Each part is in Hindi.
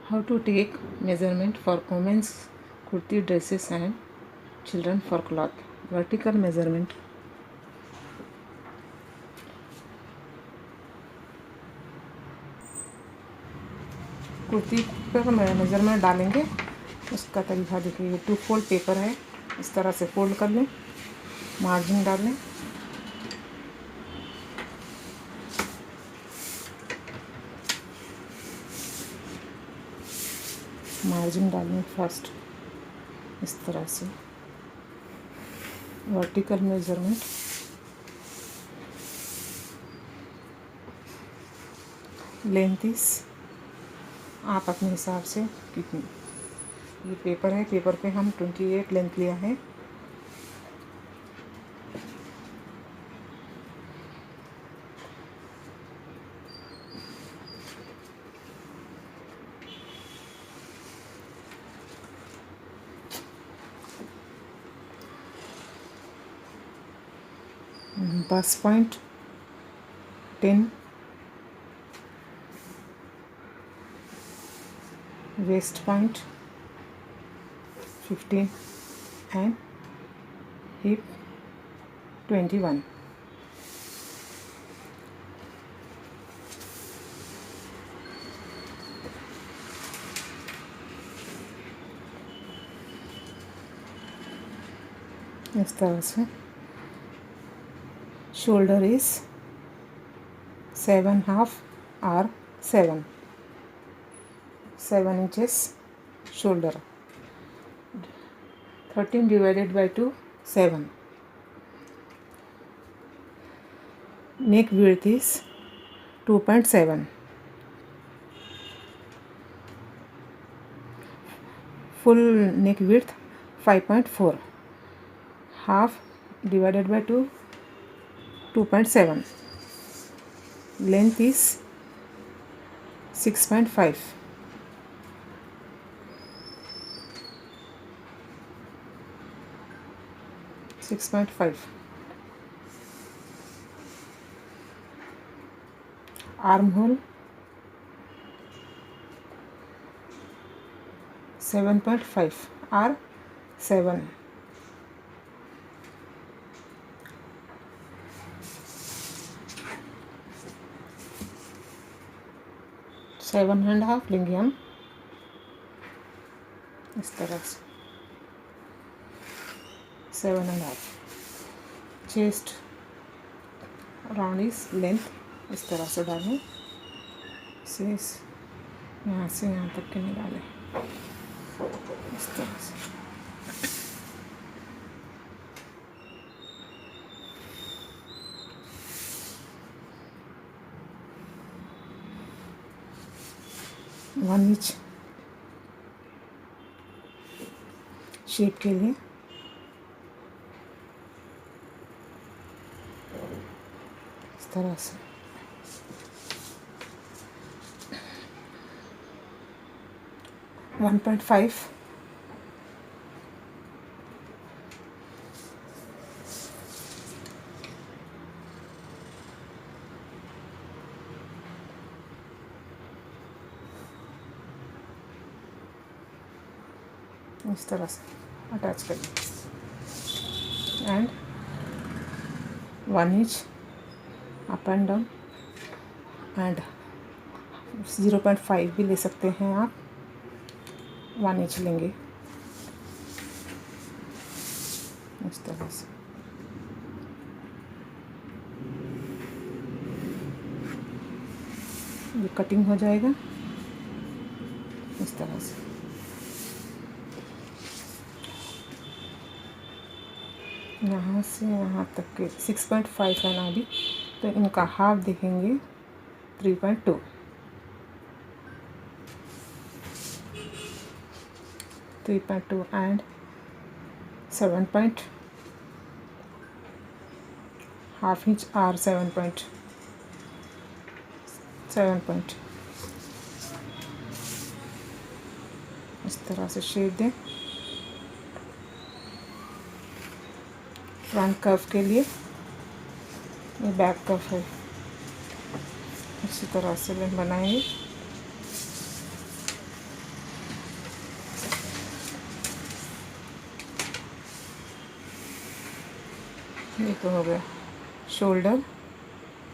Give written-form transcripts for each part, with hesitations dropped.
How to take measurement for women's kurti dresses and children for cloth. Vertical measurement. Kurti पर मेजरमेंट डालेंगे, उसका तरीका देखिए। ये 2 फोल्ड पेपर है, इस तरह से फोल्ड कर लें, मार्जिन डाल लें। मार्जिन डालें फर्स्ट, इस तरह से। वर्टिकल मेजरमेंट, लेंथ इस आप अपने हिसाब से कितनी। ये पेपर है, पेपर पे हम 28 लेंथ लिया है। बस point 10, waist point 15 and hip 21. इस तरह से। Shoulder is 7.5 or 7 inches shoulder. 13 divided by 2, 7. Neck width is 2.7. Full neck width 5.4. Half divided by 2, 2.7. Length is 6.5. Armhole 7.5 or 7. Seven and half लेंगे हम, इस तरह से। 7.5. चेस्ट राउंड इस लेंथ, इस तरह से डालें। इसे यहाँ से यहाँ तक के नहीं डालें, इस तरह से। वन इंच शेप के लिए इस तरह से। वन 1.5 इस तरह से अटैच करें, and 1 inch up and down, and 0.5 भी ले सकते हैं आप। 1 इंच लेंगे, इस तरह से। ये कटिंग हो जाएगा इस तरह से। यहाँ से यहाँ तक के 6.5 है ना अभी, तो इनका हाफ देखेंगे 3.2। 3.2 एंड 7 पॉइंट हाफ इंच और 7 पॉइंट इस तरह से शेप दें। फ्रंट कफ के लिए ये बैक कफ है, इसी तरह से बनाएंगे। ये तो हो गया shoulder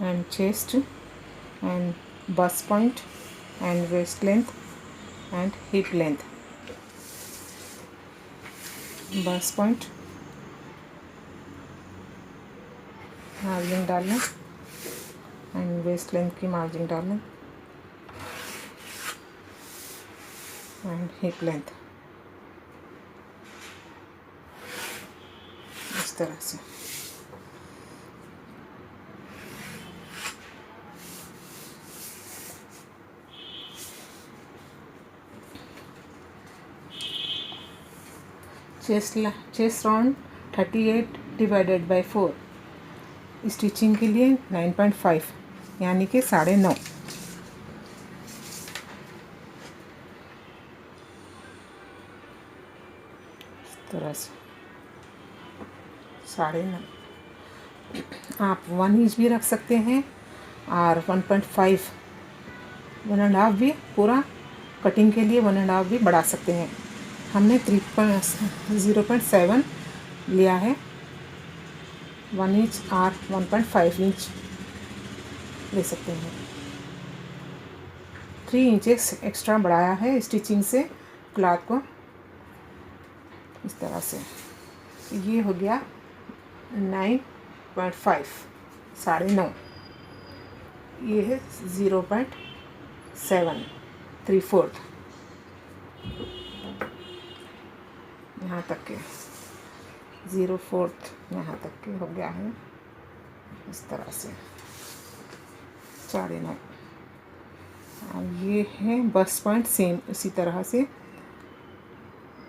and chest and bust point and waist length and hip length. Bust point margin डालना एंड वेस्ट लेंथ की मार्जिन डालना एंड हिप लेंथ इस तरह से। Chest round 38 divided by 4 stitching के लिए 9.5 यानी कि 9.5। इस तरह से 9.5। आप 1 इंच भी रख सकते हैं और 1.5 1.5 भी पूरा कटिंग के लिए 1.5 भी बढ़ा सकते हैं। हमने 0.7 लिया है। 1 इंच और 1.5 इंच ले सकते हैं। 3 इंचेस एक्स्ट्रा बढ़ाया है स्टिचिंग से क्लॉथ को इस तरह से। ये हो गया 9.5 9.5। ये है 0.7 3/4 यहाँ तक के 0/4 यहाँ तक के हो गया है इस तरह से 9.5। अब ये है बस्ट पॉइंट सेम इसी तरह से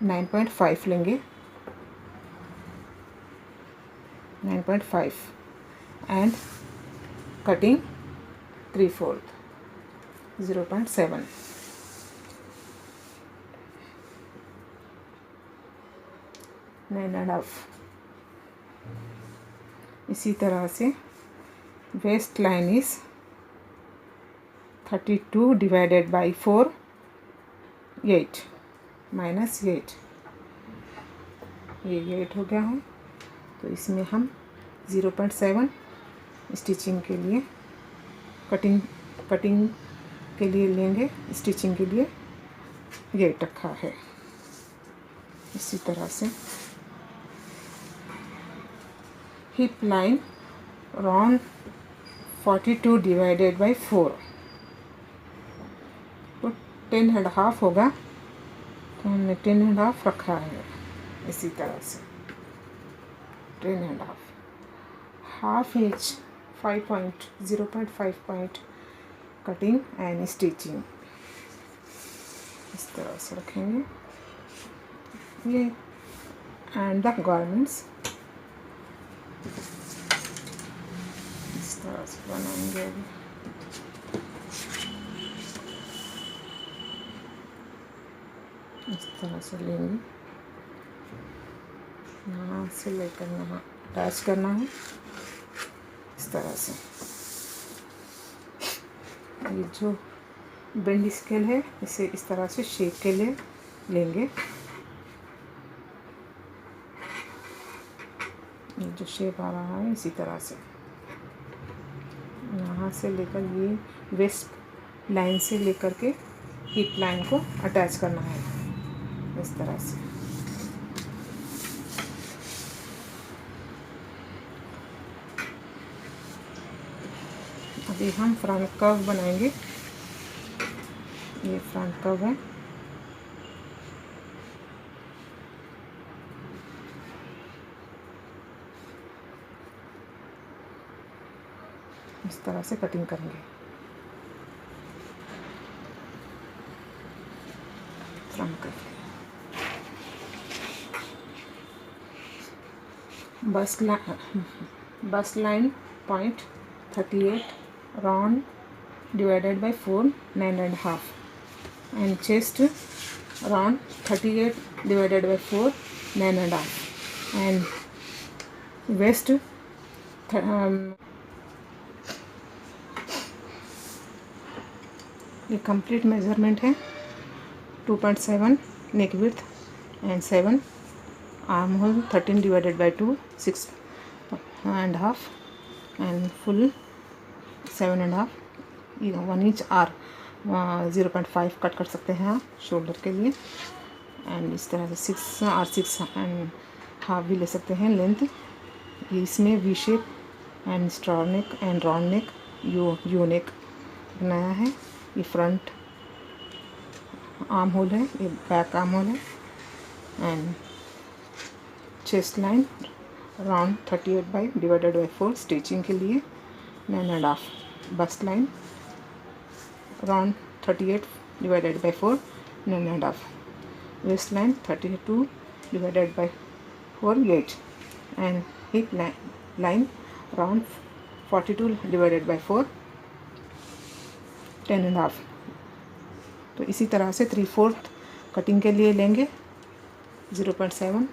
9.5 लेंगे। 9.5 and cutting 3/4 0.7। Nine and half. इसी तरह से waist line is 32 divided by 4 8 -8। ये 8 हो गया है तो इसमें हम 0.7 स्टिचिंग के लिए कटिंग के लिए लेंगे। स्टिचिंग के लिए ये रखा है इसी तरह से। Hip line round 42 divided by 4 तो 10.5 होगा तो हमने 10.5 रखा है इसी तरह से 10.5। Half inch 0.5 point cutting and stitching इस तरह से रखेंगे ये एंड द गारमेंट्स इस तरह से बनाएंगे। अभी इस तरह से लेंगे यहाँ से लेकर यहाँ अटैच करना है इस तरह से। ये जो बेंड स्केल है इसे इस तरह से शेप के लिए लेंगे। ये जो शेप आ रहा है इसी तरह से यहाँ से लेकर ये वेस्ट लाइन से लेकर के हिप लाइन को अटैच करना है इस तरह से। अभी हम फ्रंट कर्व बनाएंगे। ये फ्रंट कर्व है इस तरह से कटिंग करेंगे। Front curve bust line point 38 round divided by 4 9.5 and chest round 38 divided by 4 9.5 and waist ये कंप्लीट मेजरमेंट है 2.7 neck width and 7 arm hole 13 divided by 2 6 and half and full 7.5, 1 inch or 0.5 cut कर सकते हैं आप शोल्डर के लिए। एंड इस तरह से 6 एंड हाफ भी ले सकते हैं लेंथ। इसमें V shape and straw neck and round neck, U neck बनाया है। ये फ्रंट आर्म होल है, ये बैक आर्म होल है। And chest line round 38/4 stitching के लिए 9.5। Bust line round 38/4 9.5। Waist line 32/4 8। And hip line round 42/4 10.5। तो इसी तरह से 3/4 कटिंग के लिए लेंगे 0.7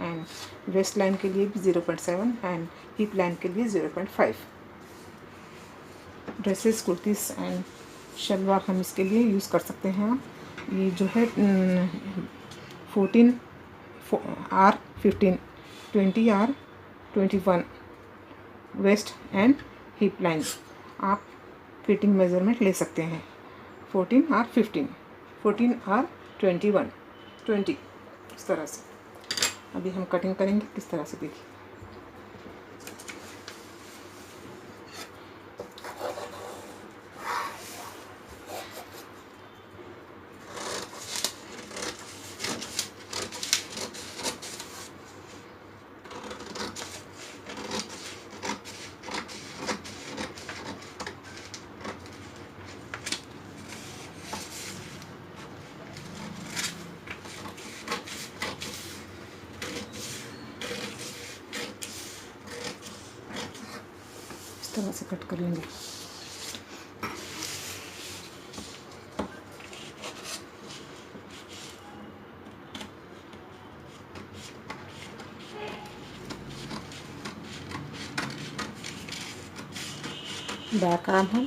एंड वेस्ट लाइन के लिए भी 0.7 एंड हिप लाइन के लिए 0.5। ड्रेसेस, कुर्तीस एंड शलवार हम इसके लिए यूज़ कर सकते हैं। ये जो है 14 R 15 20 R 21 waist and hip line आप फिटिंग मेजरमेंट ले सकते हैं। 14 R 15, 14 R 21 20, इस तरह से। अभी हम कटिंग करेंगे किस तरह से, देखिए। इस तरह से कट कर लेंगे। बैक आर्म है,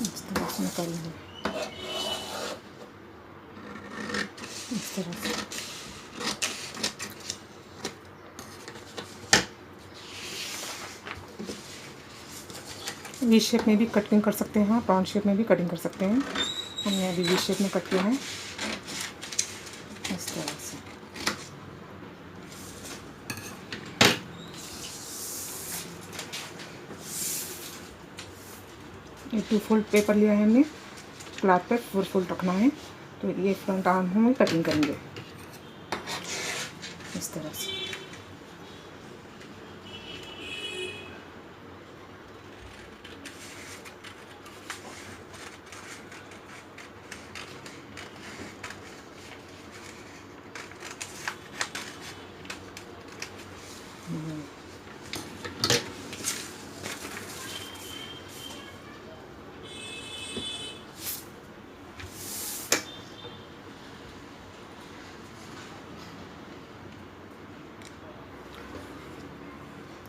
इस तरह से निकालेंगे, इस तरह से। वी शेप में भी कटिंग कर सकते हैं, राउंड शेप में भी कटिंग कर सकते हैं। हमने अभी वी शेप में कट किया है, इस तरह से। ये 2 फोल्ड पेपर लिया है हमने, क्लॉथ पे 4 फोल्ड रखना है। तो ये फ्रंट आर्म हम कटिंग करेंगे इस तरह से।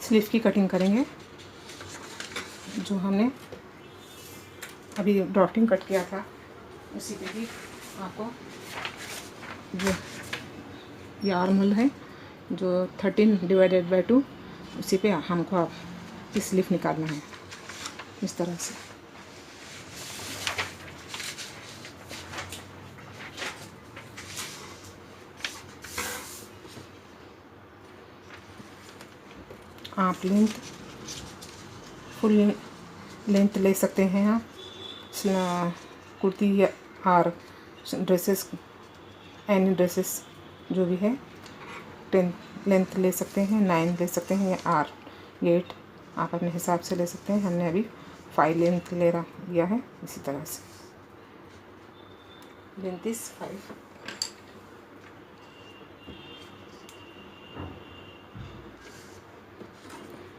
स्लीव की कटिंग करेंगे, जो हमने अभी ड्राफ्टिंग कट किया था उसी पे भी आपको जो ये आर्म होल है जो 13/2 उसी पे हमको आप स्लीव निकालना है इस तरह से। आप फुल लेंथ ले सकते हैं आप कुर्ती या और ड्रेसेस, एनी ड्रेसेस जो भी है 10 लेंथ ले सकते हैं, 9 ले सकते हैं या 8 आप अपने हिसाब से ले सकते हैं। हमने अभी 5 लेंथ लिया है इसी तरह से। Length is 5।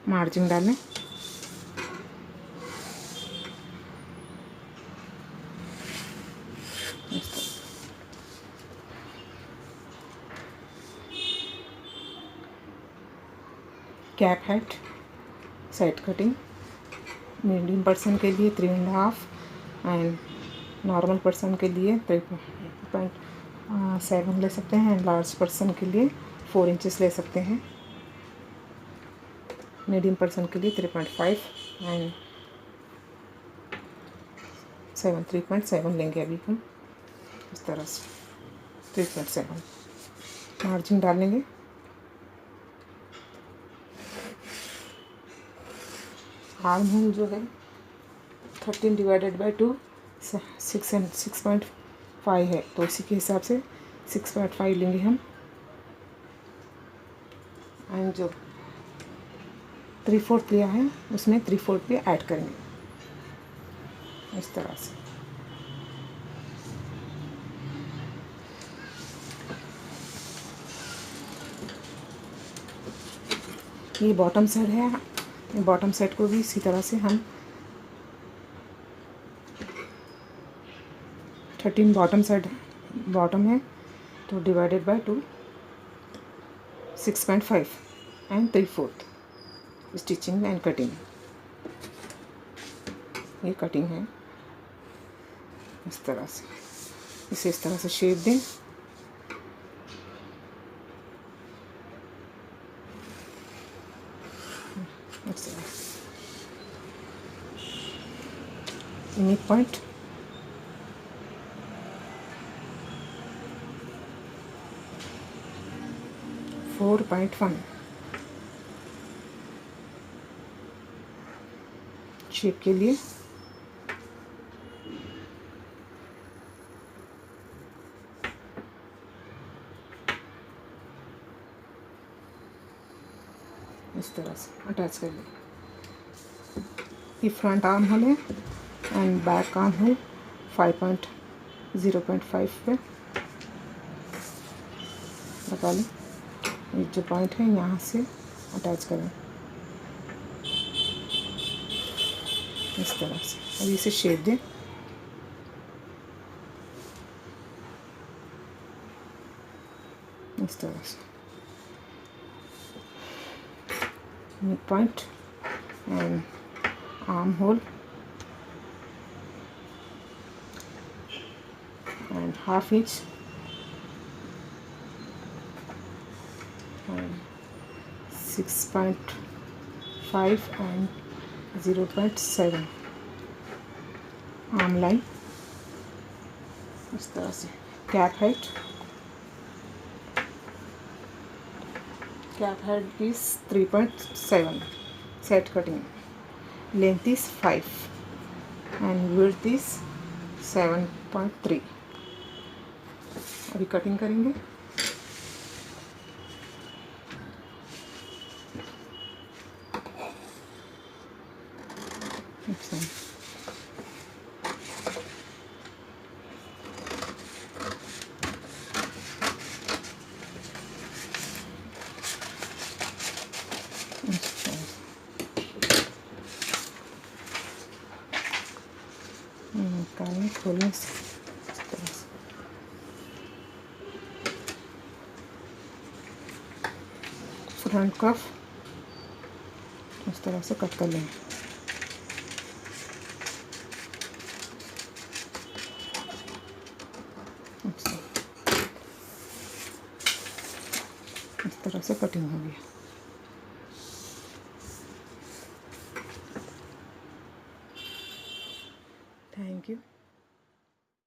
मार्जिन डालें, cap height side cutting medium person के लिए 3.5 एंड नॉर्मल पर्सन के लिए 3.7 ले सकते हैं, लार्ज पर्सन के लिए 4 इंचेस ले सकते हैं, मीडियम पर्सन के लिए 3.5 एंड 3.7 लेंगे अभी हम। इस तरह से 3.7 मार्जिन डालेंगे। आर्म होल जो है 13 डिवाइडेड बाई 2 6.5 है, तो इसी के हिसाब से 6.5 लेंगे हम। एंड जो 3/4 लिया है उसमें 3/4 पे ऐड करेंगे इस तरह से। ये बॉटम साइड है, बॉटम साइड को भी इसी तरह से हम 13 बॉटम साइड बॉटम है तो divided by 2 6.5 and 3/4 stitching and cutting. ये कटिंग है इस तरह से, इसे इस तरह से शेप दें। मिड पॉइंट 4.1 शेप के लिए। इस तरह से अटैच कर लें। ये फ्रंट आर्म होल है एंड बैक आर्म होल 0.5 पे लगा लें। ये जो पॉइंट है यहाँ से अटैच करें इस तरह से। अब इसे शेप दें। इस तरह से mid point and arm hole and ½ inch and 6.5 and 0.7 arm line इस तरह से। Cap height is 3.7 set cutting. Length is 5 and width is 7.3। अभी कटिंग करेंगे। अच्छा निकालने खोलने से फ्रंट कफ इस तरह से कट कर लें। अच्छा इस तरह से कटिंग हो गई। Thank you.